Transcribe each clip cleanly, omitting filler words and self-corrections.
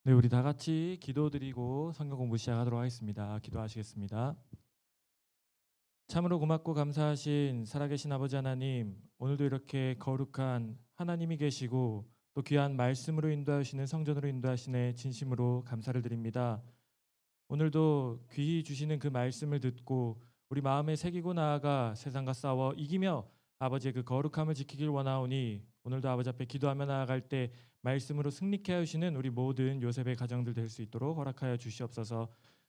네, 우리 다 같이 기도드리고 성경 공부 시작하도록 하겠습니다. 기도하시겠습니다. 참으로 고맙고 감사하신 살아계신 아버지 하나님, 오늘도 이렇게 거룩한 하나님이 계시고 또 귀한 말씀으로 인도하시는 성전으로 인도하시네 진심으로 감사를 드립니다. 오늘도 귀히 주시는 그 말씀을 듣고 우리 마음에 새기고 나아가 세상과 싸워 이기며 아버지의 그 거룩함을 지키길 원하오니 오늘도 아버지 앞에 기도하며 나아갈 때 말씀으로 승리케 하시는 우리 모든 요셉의 가정들 될 수 있도록 허락하여 주시옵소서.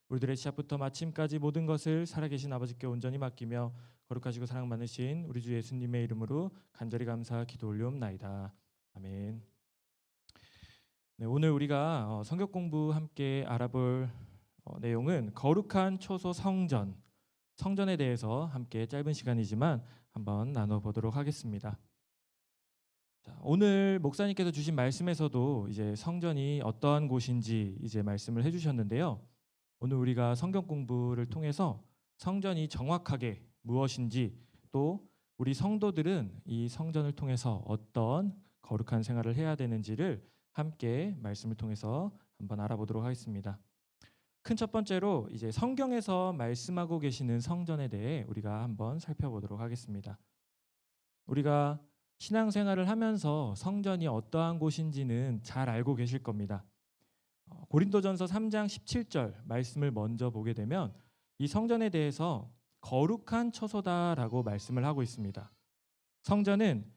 우리들의 시작부터 마침까지 모든 것을 살아계신 아버지께 온전히 맡기며 거룩하시고 사랑 많으신 우리 주 예수님의 이름으로 간절히 감사 기도 올리옵나이다. 아멘. 네, 오늘 우리가 성경 공부 함께 알아볼 내용은 거룩한 초소 성전에 대해서 함께 짧은 시간이지만 한번 나눠보도록 하겠습니다. 자, 오늘 목사님께서 주신 말씀에서도 이제 성전이 어떠한 곳인지 이제 말씀을 해주셨는데요. 오늘 우리가 성경 공부를 통해서 성전이 정확하게 무엇인지 또 우리 성도들은 이 성전을 통해서 어떤 거룩한 생활을 해야 되는지를 함께 말씀을 통해서 한번 알아보도록 하겠습니다. 큰 첫 번째로 이제 성경에서 말씀하고 계시는 성전에 대해 우리가 한번 살펴보도록 하겠습니다. 우리가 신앙생활을 하면서 성전이 어떠한 곳인지는 잘 알고 계실 겁니다. 고린도전서 3장 17절 말씀을 먼저 보게 되면 이 성전에 대해서 거룩한 처소다라고 말씀을 하고 있습니다. 성전은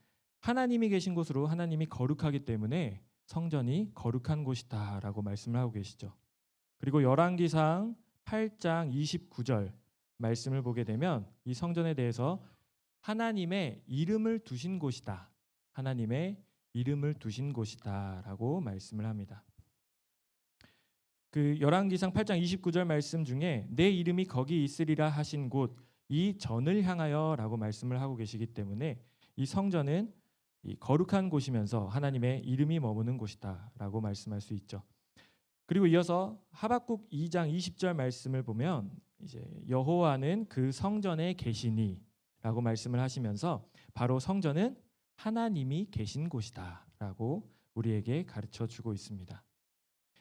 하나님이 계신 곳으로 하나님이 거룩하기 때문에 성전이 거룩한 곳이다라고 말씀을 하고 계시죠. 그리고 열왕기상 8장 29절 말씀을 보게 되면 이 성전에 대해서 하나님의 이름을 두신 곳이다. 하나님의 이름을 두신 곳이다라고 말씀을 합니다. 그 열왕기상 8장 29절 말씀 중에 내 이름이 거기 있으리라 하신 곳 이 전을 향하여라고 말씀을 하고 계시기 때문에 이 성전은 이 거룩한 곳이면서 하나님의 이름이 머무는 곳이다라고 말씀할 수 있죠. 그리고 이어서 하박국 2장 20절 말씀을 보면 이제 여호와는 그 성전에 계시니라고 말씀을 하시면서 바로 성전은 하나님이 계신 곳이다라고 우리에게 가르쳐 주고 있습니다.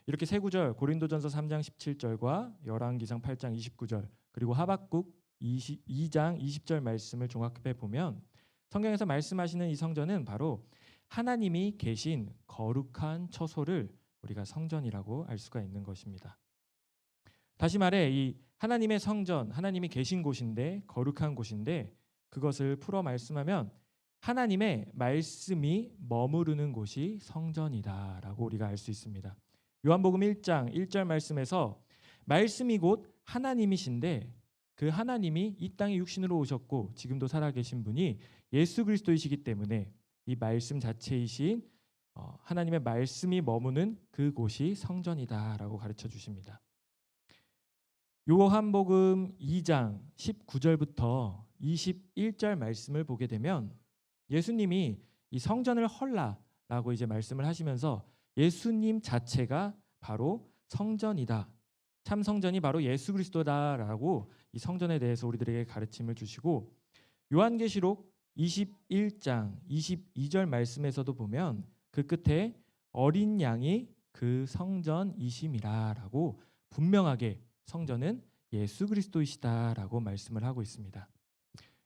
이렇게 세 구절 고린도전서 3장 17절과 열왕기상 8장 29절 그리고 하박국 2장 20절 말씀을 종합해 보면 성경에서 말씀하시는 이 성전은 바로 하나님이 계신 거룩한 처소를 우리가 성전이라고 알 수가 있는 것입니다. 다시 말해 이 하나님의 성전, 하나님이 계신 곳인데 거룩한 곳인데 그것을 풀어 말씀하면 하나님의 말씀이 머무르는 곳이 성전이다라고 우리가 알 수 있습니다. 요한복음 1장 1절 말씀에서 말씀이 곧 하나님이신데 그 하나님이 이 땅에 육신으로 오셨고 지금도 살아계신 분이 예수 그리스도이시기 때문에 이 말씀 자체이신 하나님의 말씀이 머무는 그곳이 성전이다라고 가르쳐 주십니다. 요한복음 2장 19절부터 21절 말씀을 보게 되면 예수님이 이 성전을 헐라라고 이제 말씀을 하시면서 예수님 자체가 바로 성전이다. 참 성전이 바로 예수 그리스도다라고 이 성전에 대해서 우리들에게 가르침을 주시고 요한계시록 21장 22절 말씀에서도 보면 그 끝에 어린 양이 그 성전이심이라라고 분명하게 성전은 예수 그리스도이시다라고 말씀을 하고 있습니다.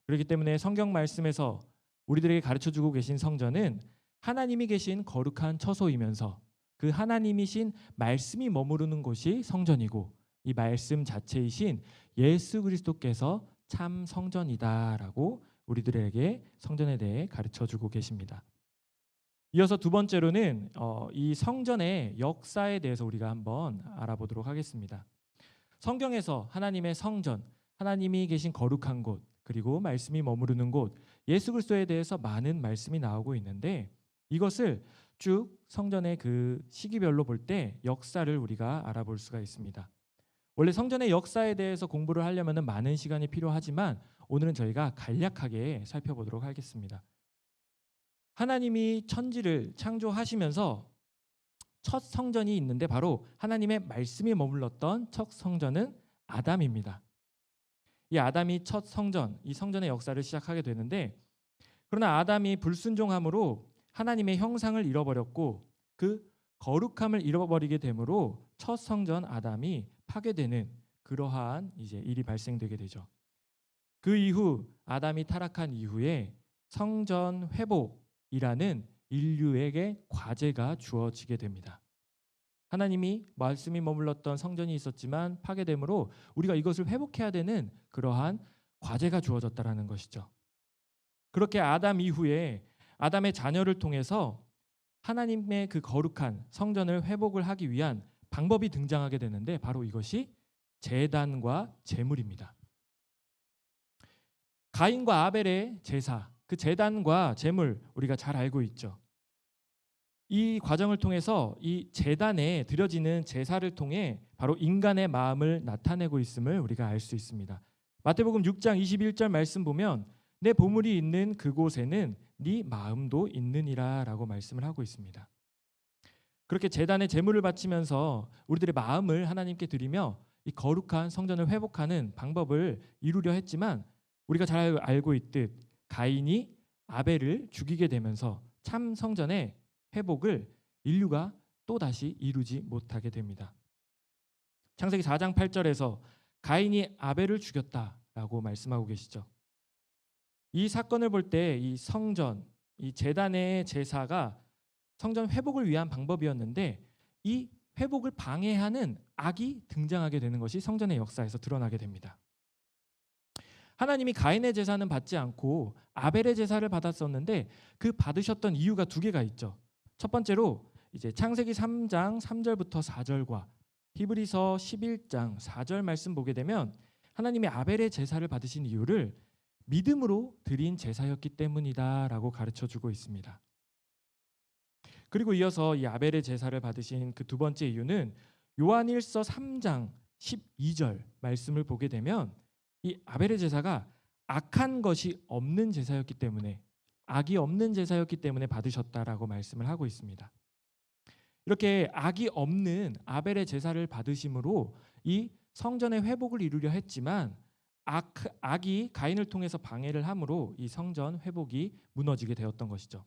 그렇기 때문에 성경 말씀에서 우리들에게 가르쳐주고 계신 성전은 하나님이 계신 거룩한 처소이면서 그 하나님이신 말씀이 머무르는 곳이 성전이고 이 말씀 자체이신 예수 그리스도께서 참 성전이다라고 우리들에게 성전에 대해 가르쳐주고 계십니다. 이어서 두 번째로는 이 성전의 역사에 대해서 우리가 한번 알아보도록 하겠습니다. 성경에서 하나님의 성전, 하나님이 계신 거룩한 곳, 그리고 말씀이 머무르는 곳, 예수 그리스도에 대해서 많은 말씀이 나오고 있는데 이것을 쭉 성전의 그 시기별로 볼 때 역사를 우리가 알아볼 수가 있습니다. 원래 성전의 역사에 대해서 공부를 하려면 많은 시간이 필요하지만 오늘은 저희가 간략하게 살펴보도록 하겠습니다. 하나님이 천지를 창조하시면서 첫 성전이 있는데 바로 하나님의 말씀이 머물렀던 첫 성전은 아담입니다. 이 아담이 첫 성전, 이 성전의 역사를 시작하게 되는데 그러나 아담이 불순종함으로 하나님의 형상을 잃어버렸고 그 거룩함을 잃어버리게 되므로 첫 성전 아담이 파괴되는 그러한 이제 일이 발생되게 되죠. 그 이후 아담이 타락한 이후에 성전 회복이라는 인류에게 과제가 주어지게 됩니다. 하나님이 말씀이 머물렀던 성전이 있었지만 파괴됨으로 우리가 이것을 회복해야 되는 그러한 과제가 주어졌다라는 것이죠. 그렇게 아담 이후에 아담의 자녀를 통해서 하나님의 그 거룩한 성전을 회복을 하기 위한 방법이 등장하게 되는데 바로 이것이 제단과 제물입니다. 가인과 아벨의 제사, 그 제단과 제물 우리가 잘 알고 있죠. 이 과정을 통해서 이 제단에 드려지는 제사를 통해 바로 인간의 마음을 나타내고 있음을 우리가 알 수 있습니다. 마태복음 6장 21절 말씀 보면 내 보물이 있는 그곳에는 네 마음도 있느니라 라고 말씀을 하고 있습니다. 그렇게 제단에 제물을 바치면서 우리들의 마음을 하나님께 드리며 이 거룩한 성전을 회복하는 방법을 이루려 했지만 우리가 잘 알고 있듯 가인이 아벨을 죽이게 되면서 참 성전의 회복을 인류가 또다시 이루지 못하게 됩니다. 창세기 4장 8절에서 가인이 아벨을 죽였다라고 말씀하고 계시죠. 이 사건을 볼 때 이 성전, 이 제단의 제사가 성전 회복을 위한 방법이었는데 이 회복을 방해하는 악이 등장하게 되는 것이 성전의 역사에서 드러나게 됩니다. 하나님이 가인의 제사는 받지 않고 아벨의 제사를 받았었는데 그 받으셨던 이유가 두 개가 있죠. 첫 번째로 이제 창세기 3장 3절부터 4절과 히브리서 11장 4절 말씀 보게 되면 하나님이 아벨의 제사를 받으신 이유를 믿음으로 드린 제사였기 때문이다라고 가르쳐 주고 있습니다. 그리고 이어서 이 아벨의 제사를 받으신 그 두 번째 이유는 요한일서 3장 12절 말씀을 보게 되면 이 아벨의 제사가 악한 것이 없는 제사였기 때문에 악이 없는 제사였기 때문에 받으셨다라고 말씀을 하고 있습니다. 이렇게 악이 없는 아벨의 제사를 받으심으로 이 성전의 회복을 이루려 했지만 악이 가인을 통해서 방해를 함으로 이 성전 회복이 무너지게 되었던 것이죠.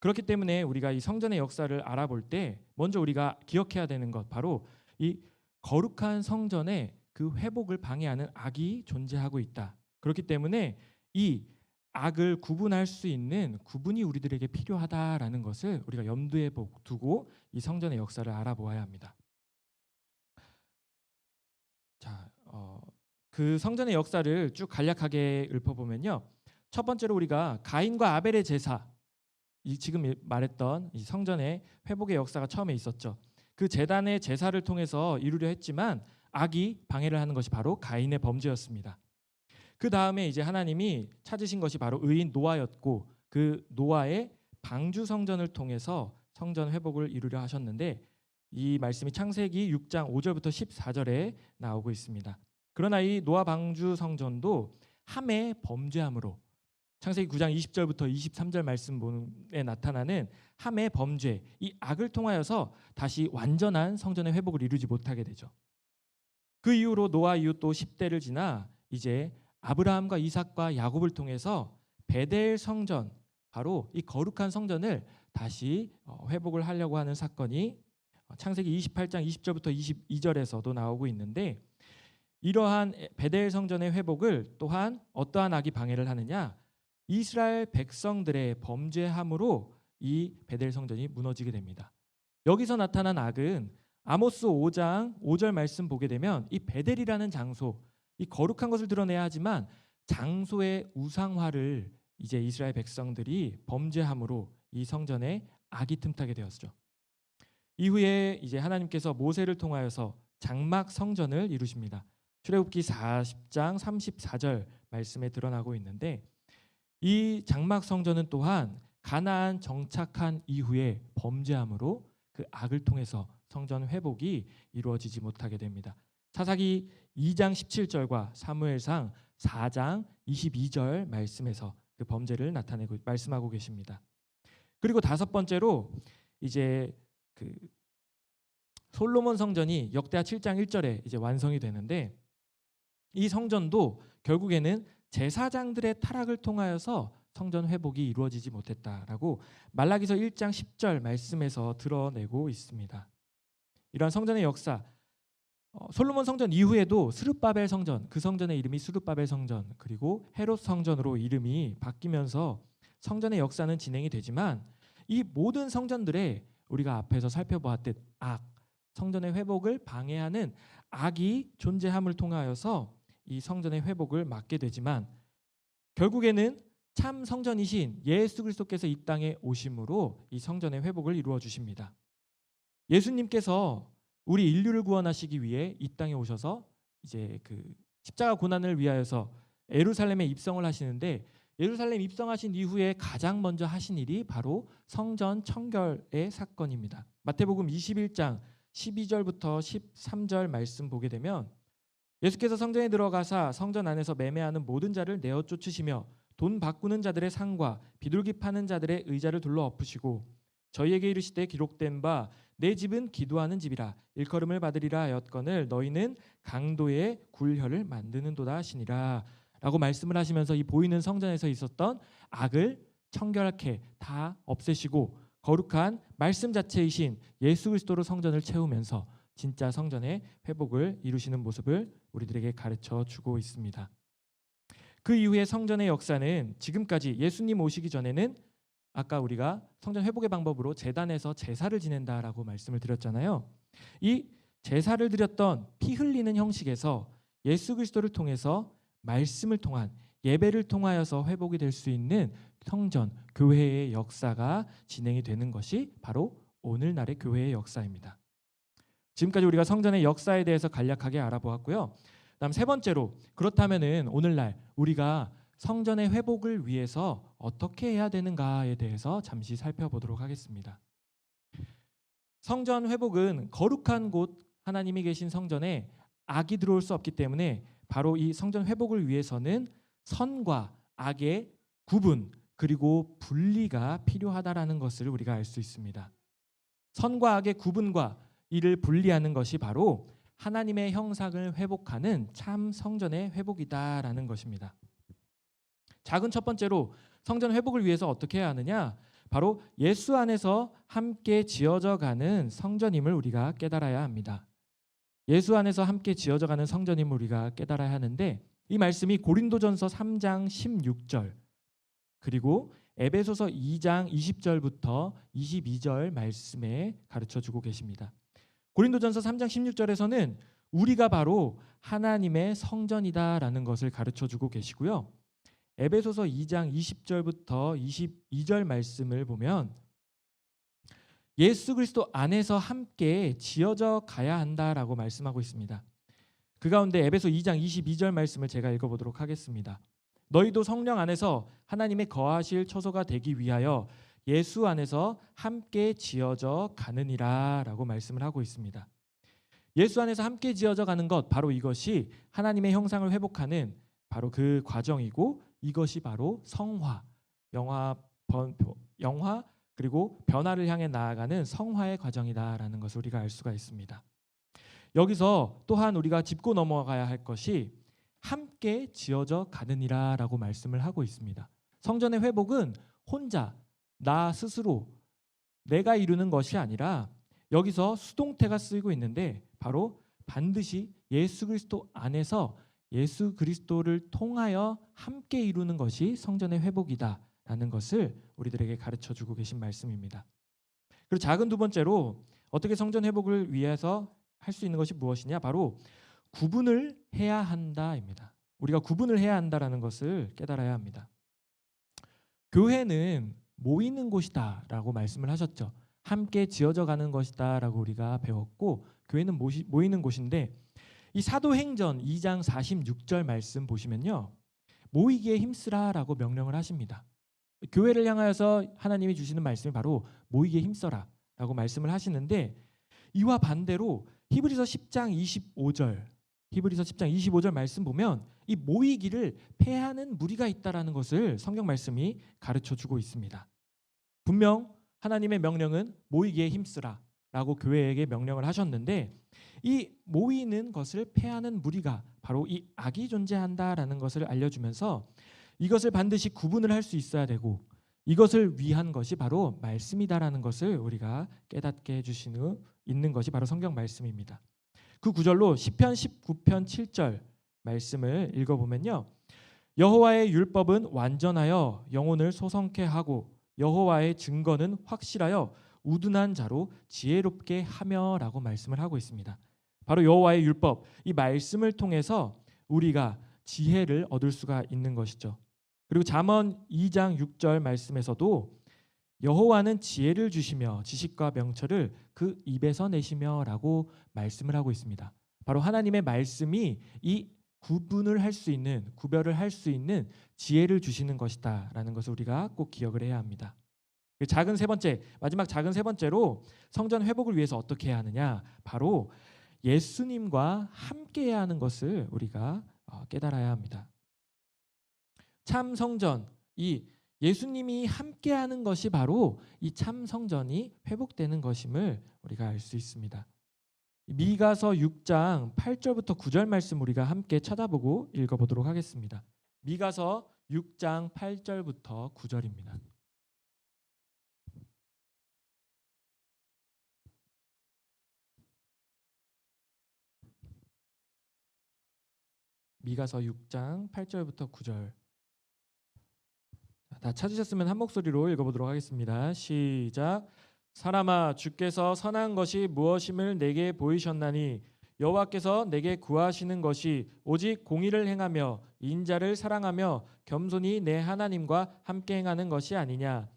그렇기 때문에 우리가 이 성전의 역사를 알아볼 때 먼저 우리가 기억해야 되는 것 바로 이 거룩한 성전의 그 회복을 방해하는 악이 존재하고 있다. 그렇기 때문에 이 악을 구분할 수 있는 구분이 우리들에게 필요하다라는 것을 우리가 염두에 두고 이 성전의 역사를 알아보아야 합니다. 자, 그 성전의 역사를 쭉 간략하게 읊어보면요. 첫 번째로 우리가 가인과 아벨의 제사, 이 지금 말했던 이 성전의 회복의 역사가 처음에 있었죠. 그 제단의 제사를 통해서 이루려 했지만 악이 방해를 하는 것이 바로 가인의 범죄였습니다. 그 다음에 이제 하나님이 찾으신 것이 바로 의인 노아였고 그 노아의 방주 성전을 통해서 성전 회복을 이루려 하셨는데 이 말씀이 창세기 6장 5절부터 14절에 나오고 있습니다. 그러나 이 노아 방주 성전도 함의 범죄함으로 창세기 9장 20절부터 23절 말씀에 나타나는 함의 범죄, 이 악을 통하여서 다시 완전한 성전의 회복을 이루지 못하게 되죠. 그 이후로 노아 이후 또 10대를 지나 이제 아브라함과 이삭과 야곱을 통해서 베델 성전, 바로 이 거룩한 성전을 다시 회복을 하려고 하는 사건이 창세기 28장 20절부터 22절에서도 나오고 있는데 이러한 베델 성전의 회복을 또한 어떠한 악이 방해를 하느냐? 이스라엘 백성들의 범죄함으로 이 베델 성전이 무너지게 됩니다. 여기서 나타난 악은 아모스 5장 5절 말씀 보게 되면 이 베델이라는 장소, 이 거룩한 것을 드러내야 하지만 장소의 우상화를 이제 이스라엘 백성들이 범죄함으로 이 성전에 악이 틈타게 되었죠. 이후에 이제 하나님께서 모세를 통하여서 장막 성전을 이루십니다. 출애굽기 40장 34절 말씀에 드러나고 있는데 이 장막 성전은 또한 가나안 정착한 이후에 범죄함으로 그 악을 통해서 성전 회복이 이루어지지 못하게 됩니다. 사사기 2장 17절과 사무엘상 4장 22절 말씀에서 그 범죄를 나타내고 말씀하고 계십니다. 그리고 다섯 번째로 이제 그 솔로몬 성전이 역대하 7장 1절에 이제 완성이 되는데 이 성전도 결국에는 제사장들의 타락을 통하여서 성전 회복이 이루어지지 못했다라고 말라기서 1장 10절 말씀에서 드러내고 있습니다. 이러한 성전의 역사, 솔로몬 성전 이후에도 스룹바벨 성전, 그 성전의 이름이 스룹바벨 성전, 그리고 헤롯 성전으로 이름이 바뀌면서 성전의 역사는 진행이 되지만 이 모든 성전들의 우리가 앞에서 살펴보았듯 성전의 회복을 방해하는 악이 존재함을 통하여서 이 성전의 회복을 막게 되지만 결국에는 참 성전이신 예수 그리스도께서 이 땅에 오심으로 이 성전의 회복을 이루어 주십니다. 예수님께서 우리 인류를 구원하시기 위해 이 땅에 오셔서 이제 그 십자가 고난을 위하여서 예루살렘에 입성을 하시는데 예루살렘 입성하신 이후에 가장 먼저 하신 일이 바로 성전 청결의 사건입니다. 마태복음 21장 12절부터 13절 말씀 보게 되면 예수께서 성전에 들어가사 성전 안에서 매매하는 모든 자를 내어 쫓으시며 돈 바꾸는 자들의 상과 비둘기 파는 자들의 의자를 둘러 엎으시고 저희에게 이르시되 기록된 바 내 집은 기도하는 집이라 일컬음을 받으리라 하였거늘 너희는 강도의 굴혈을 만드는도다 하시니라 라고 말씀을 하시면서 이 보이는 성전에서 있었던 악을 청결케 다 없애시고 거룩한 말씀 자체이신 예수 그리스도로 성전을 채우면서 진짜 성전의 회복을 이루시는 모습을 우리들에게 가르쳐 주고 있습니다. 그 이후에 성전의 역사는 지금까지 예수님 오시기 전에는 아까 우리가 성전 회복의 방법으로 제단에서 제사를 지낸다라고 말씀을 드렸잖아요. 이 제사를 드렸던 피 흘리는 형식에서 예수 그리스도를 통해서 말씀을 통한 예배를 통하여서 회복이 될 수 있는 성전, 교회의 역사가 진행이 되는 것이 바로 오늘날의 교회의 역사입니다. 지금까지 우리가 성전의 역사에 대해서 간략하게 알아보았고요. 다음 세 번째로 그렇다면은 오늘날 우리가 성전의 회복을 위해서 어떻게 해야 되는가에 대해서 잠시 살펴보도록 하겠습니다. 성전 회복은 거룩한 곳 하나님이 계신 성전에 악이 들어올 수 없기 때문에 바로 이 성전 회복을 위해서는 선과 악의 구분 그리고 분리가 필요하다라는 것을 우리가 알 수 있습니다. 선과 악의 구분과 이를 분리하는 것이 바로 하나님의 형상을 회복하는 참 성전의 회복이다라는 것입니다. 작은 첫 번째로 성전 회복을 위해서 어떻게 해야 하느냐? 바로 예수 안에서 함께 지어져 가는 성전임을 우리가 깨달아야 합니다. 예수 안에서 함께 지어져 가는 성전임을 우리가 깨달아야 하는데 이 말씀이 고린도전서 3장 16절 그리고 에베소서 2장 20절부터 22절 말씀에 가르쳐주고 계십니다. 고린도전서 3장 16절에서는 우리가 바로 하나님의 성전이다라는 것을 가르쳐주고 계시고요. 에베소서 2장 20절부터 22절 말씀을 보면 예수 그리스도 안에서 함께 지어져 가야 한다라고 말씀하고 있습니다. 그 가운데 에베소 2장 22절 말씀을 제가 읽어보도록 하겠습니다. 너희도 성령 안에서 하나님의 거하실 처소가 되기 위하여 예수 안에서 함께 지어져 가느니라 라고 말씀을 하고 있습니다. 예수 안에서 함께 지어져 가는 것 바로 이것이 하나님의 형상을 회복하는 바로 그 과정이고 이것이 바로 성화, 영화 그리고 변화를 향해 나아가는 성화의 과정이다라는 것을 우리가 알 수가 있습니다. 여기서 또한 우리가 짚고 넘어가야 할 것이 함께 지어져 가느니라라고 말씀을 하고 있습니다. 성전의 회복은 혼자 나 스스로 내가 이루는 것이 아니라 여기서 수동태가 쓰이고 있는데 바로 반드시 예수 그리스도 안에서 예수 그리스도를 통하여 함께 이루는 것이 성전의 회복이다라는 것을 우리들에게 가르쳐주고 계신 말씀입니다. 그리고 작은 두 번째로 어떻게 성전 회복을 위해서 할 수 있는 것이 무엇이냐? 바로 구분을 해야 한다입니다. 우리가 구분을 해야 한다라는 것을 깨달아야 합니다. 교회는 모이는 곳이다라고 말씀을 하셨죠. 함께 지어져 가는 것이다라고 우리가 배웠고 교회는 모이는 곳인데 이 사도행전 2장 46절 말씀 보시면요. 모이기에 힘쓰라라고 명령을 하십니다. 교회를 향하여서 하나님이 주시는 말씀이 바로 모이기에 힘써라라고 말씀을 하시는데 이와 반대로 히브리서 10장 25절 말씀 보면 이 모이기를 패하는 무리가 있다라는 것을 성경 말씀이 가르쳐주고 있습니다. 분명 하나님의 명령은 모이기에 힘쓰라라고 교회에게 명령을 하셨는데 이 모이는 것을 패하는 무리가 바로 이 악이 존재한다라는 것을 알려주면서 이것을 반드시 구분을 할 수 있어야 되고 이것을 위한 것이 바로 말씀이다라는 것을 우리가 깨닫게 해주시는 있는 것이 바로 성경 말씀입니다. 그 구절로 시편 19편 7절 말씀을 읽어보면요. 여호와의 율법은 완전하여 영혼을 소성케 하고 여호와의 증거는 확실하여 우둔한 자로 지혜롭게 하며라고 말씀을 하고 있습니다. 바로 여호와의 율법, 이 말씀을 통해서 우리가 지혜를 얻을 수가 있는 것이죠. 그리고 잠언 2장 6절 말씀에서도 여호와는 지혜를 주시며 지식과 명철을 그 입에서 내시며라고 말씀을 하고 있습니다. 바로 하나님의 말씀이 이 구별을 할 수 있는 지혜를 주시는 것이다라는 것을 우리가 꼭 기억을 해야 합니다. 마지막 작은 세 번째로 성전 회복을 위해서 어떻게 해야 하느냐? 바로 예수님과 함께해야 하는 것을 우리가 깨달아야 합니다. 참 성전, 이 예수님이 함께하는 것이 바로 이 참 성전이 회복되는 것임을 우리가 알 수 있습니다. 미가서 6장 8절부터 9절 말씀 우리가 함께 찾아보고 읽어보도록 하겠습니다. 미가서 6장 8절부터 9절입니다. 미가서 6장 8절부터 9절. 다 찾으셨으면 한 목소리로 읽어보도록 하겠습니다. 시작. 사람아, 주께서 선한 것이 무엇임을 내게 보이셨나니 여호와께서 내게 구하시는 것이 오직 공의를 행하며 인자를 사랑하며 겸손히 내 하나님과 함께 행하는 것이 아니냐.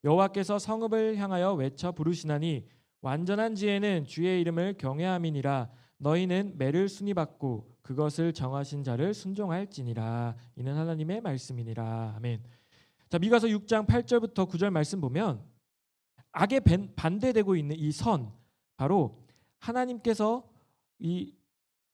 여호와께서 성읍을 향하여 외쳐 부르시나니 완전한 지혜는 주의 이름을 경외함이니라. 너희는 매를 순위받고 그것을 정하신 자를 순종할지니라. 이는 하나님의 말씀이니라. 아멘. 자, 미가서 6장 8절부터 9절 말씀 보면 악에 반대되고 있는 이 선, 바로 하나님께서 이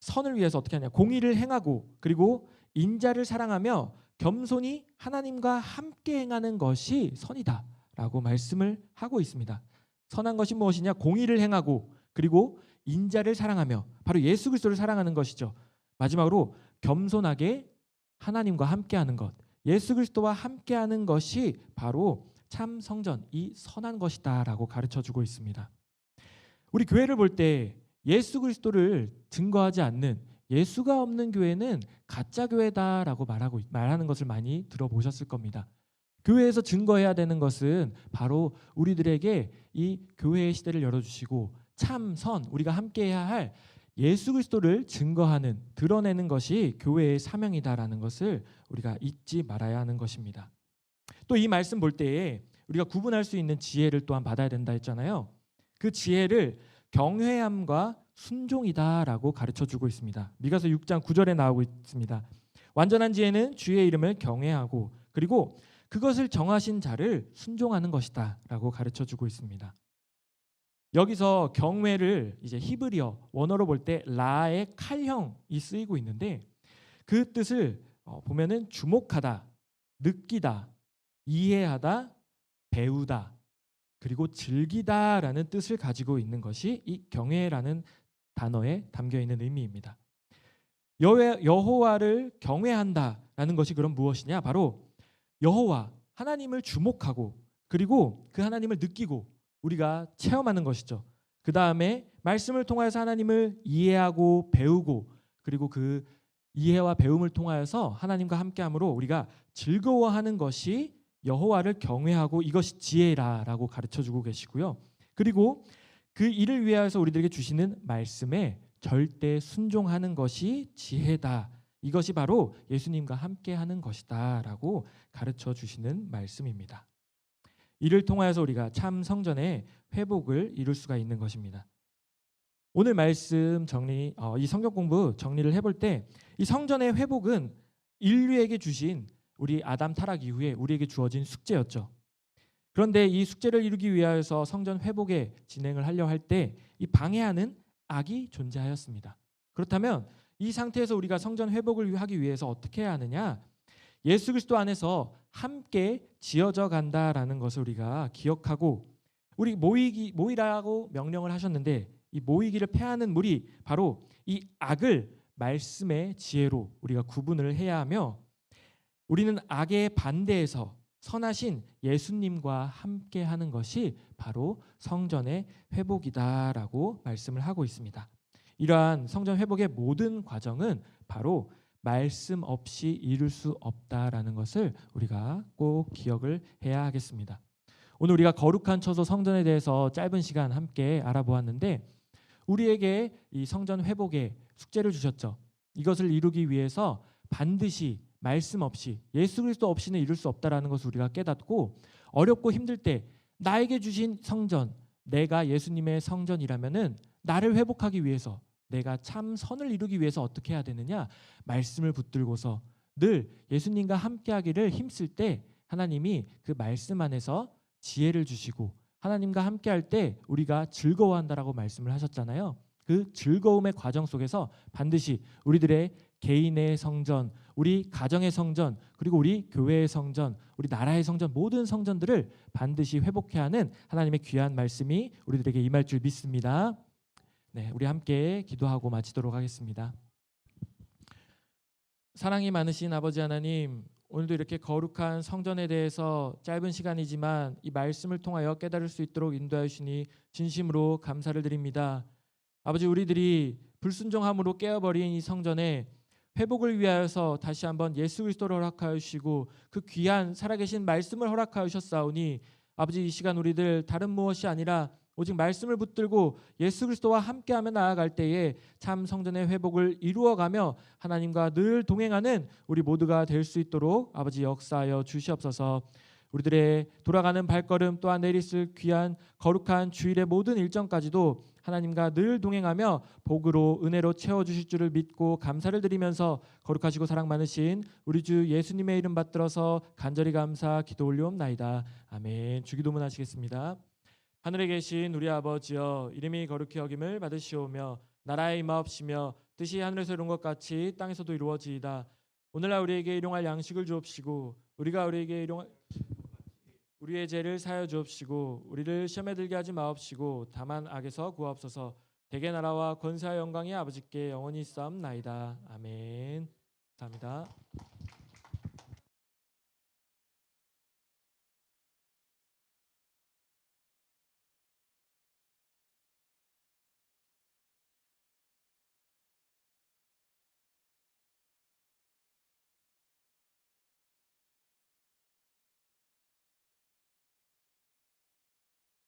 선을 위해서 어떻게 하냐, 공의를 행하고 그리고 인자를 사랑하며 겸손히 하나님과 함께 행하는 것이 선이다라고 말씀을 하고 있습니다. 선한 것이 무엇이냐? 공의를 행하고 그리고 인자를 사랑하며, 바로 예수 그리스도를 사랑하는 것이죠. 마지막으로 겸손하게 하나님과 함께하는 것, 예수 그리스도와 함께하는 것이 바로 참 성전, 이 선한 것이다라고 가르쳐주고 있습니다. 우리 교회를 볼 때 예수 그리스도를 증거하지 않는, 예수가 없는 교회는 가짜 교회다라고 말하는 것을 많이 들어보셨을 겁니다. 교회에서 증거해야 되는 것은 바로 우리들에게 이 교회의 시대를 열어주시고 참 선, 우리가 함께해야 할 예수 그리스도를 증거하는, 드러내는 것이 교회의 사명이다라는 것을 우리가 잊지 말아야 하는 것입니다. 또 이 말씀 볼 때에 우리가 구분할 수 있는 지혜를 또한 받아야 된다 했잖아요. 그 지혜를 경외함과 순종이다라고 가르쳐주고 있습니다. 미가서 6장 9절에 나오고 있습니다. 완전한 지혜는 주의 이름을 경외하고 그리고 그것을 정하신 자를 순종하는 것이다라고 가르쳐주고 있습니다. 여기서 경외를 이제 히브리어 원어로 볼 때 라의 칼형이 쓰이고 있는데, 그 뜻을 보면은 주목하다, 느끼다, 이해하다, 배우다, 그리고 즐기다라는 뜻을 가지고 있는 것이 이 경외라는 단어에 담겨 있는 의미입니다. 여호와를 경외한다라는 것이 그럼 무엇이냐? 바로 여호와 하나님을 주목하고 그리고 그 하나님을 느끼고 우리가 체험하는 것이죠. 그 다음에 말씀을 통하여서 하나님을 이해하고 배우고 그리고 그 이해와 배움을 통하여서 하나님과 함께함으로 우리가 즐거워하는 것이 여호와를 경외하고 이것이 지혜라라고 가르쳐주고 계시고요. 그리고 그 일을 위하여서 우리들에게 주시는 말씀에 절대 순종하는 것이 지혜다. 이것이 바로 예수님과 함께하는 것이다라고 가르쳐주시는 말씀입니다. 이를 통하여서 우리가 참 성전의 회복을 이룰 수가 있는 것입니다. 오늘 말씀 정리, 이 성경 공부 정리를 해볼 때 이 성전의 회복은 인류에게 주신, 우리 아담 타락 이후에 우리에게 주어진 숙제였죠. 그런데 이 숙제를 이루기 위하여서 성전 회복에 진행을 하려 할 때 이 방해하는 악이 존재하였습니다. 그렇다면 이 상태에서 우리가 성전 회복을 하기 위해서 어떻게 해야 하느냐? 예수 그리스도 안에서 함께 지어져 간다라는 것을 우리가 기억하고, 우리 모이라고 명령을 하셨는데 이 모이기를 패하는 무리, 바로 이 악을 말씀의 지혜로 우리가 구분을 해야 하며, 우리는 악에 반대해서 선하신 예수님과 함께하는 것이 바로 성전의 회복이다라고 말씀을 하고 있습니다. 이러한 성전 회복의 모든 과정은 바로 말씀 없이 이룰 수 없다라는 것을 우리가 꼭 기억을 해야 하겠습니다. 오늘 우리가 거룩한 처소 성전에 대해서 짧은 시간 함께 알아보았는데 우리에게 이 성전 회복의 숙제를 주셨죠. 이것을 이루기 위해서 반드시 말씀 없이 예수 그리스도 없이는 이룰 수 없다라는 것을 우리가 깨닫고 어렵고 힘들 때 나에게 주신 성전, 내가 예수님의 성전이라면은 나를 회복하기 위해서 내가 참 선을 이루기 위해서 어떻게 해야 되느냐? 말씀을 붙들고서 늘 예수님과 함께하기를 힘쓸 때 하나님이 그 말씀 안에서 지혜를 주시고 하나님과 함께할 때 우리가 즐거워한다라고 말씀을 하셨잖아요. 그 즐거움의 과정 속에서 반드시 우리들의 개인의 성전, 우리 가정의 성전, 그리고 우리 교회의 성전, 우리 나라의 성전, 모든 성전들을 반드시 회복해야 하는 하나님의 귀한 말씀이 우리들에게 임할 줄 믿습니다. 네, 우리 함께 기도하고 마치도록 하겠습니다. 사랑이 많으신 아버지 하나님, 오늘도 이렇게 거룩한 성전에 대해서 짧은 시간이지만 이 말씀을 통하여 깨달을 수 있도록 인도하여 주시니 진심으로 감사를 드립니다. 아버지, 우리들이 불순종함으로 깨어버린 이 성전에 회복을 위하여서 다시 한번 예수 그리스도를 허락하여 주시고 그 귀한 살아계신 말씀을 허락하여 주셨사오니 아버지, 이 시간 우리들 다른 무엇이 아니라 오직 말씀을 붙들고 예수 그리스도와 함께하며 나아갈 때에 참 성전의 회복을 이루어가며 하나님과 늘 동행하는 우리 모두가 될 수 있도록 아버지 역사하여 주시옵소서. 우리들의 돌아가는 발걸음 또한 내일 있을 귀한 거룩한 주일의 모든 일정까지도 하나님과 늘 동행하며 복으로 은혜로 채워주실 줄을 믿고 감사를 드리면서 거룩하시고 사랑 많으신 우리 주 예수님의 이름 받들어서 간절히 감사 기도 올리옵나이다. 아멘. 주기도문 하시겠습니다. 하늘에 계신 우리 아버지여, 이름이 거룩히 여김을 받으시오며 나라의 임하옵시며 뜻이 하늘에서 이룬 것 같이 땅에서도 이루어지이다. 오늘날 우리에게 일용할 양식을 주옵시고 우리가 우리에게 일용할 우리의 죄를 사하여 주옵시고 우리를 시험에 들게 하지 마옵시고 다만 악에서 구하옵소서. 대개 나라와 권세와 영광이 아버지께 영원히 있사옵나이다. 아멘. 감사합니다.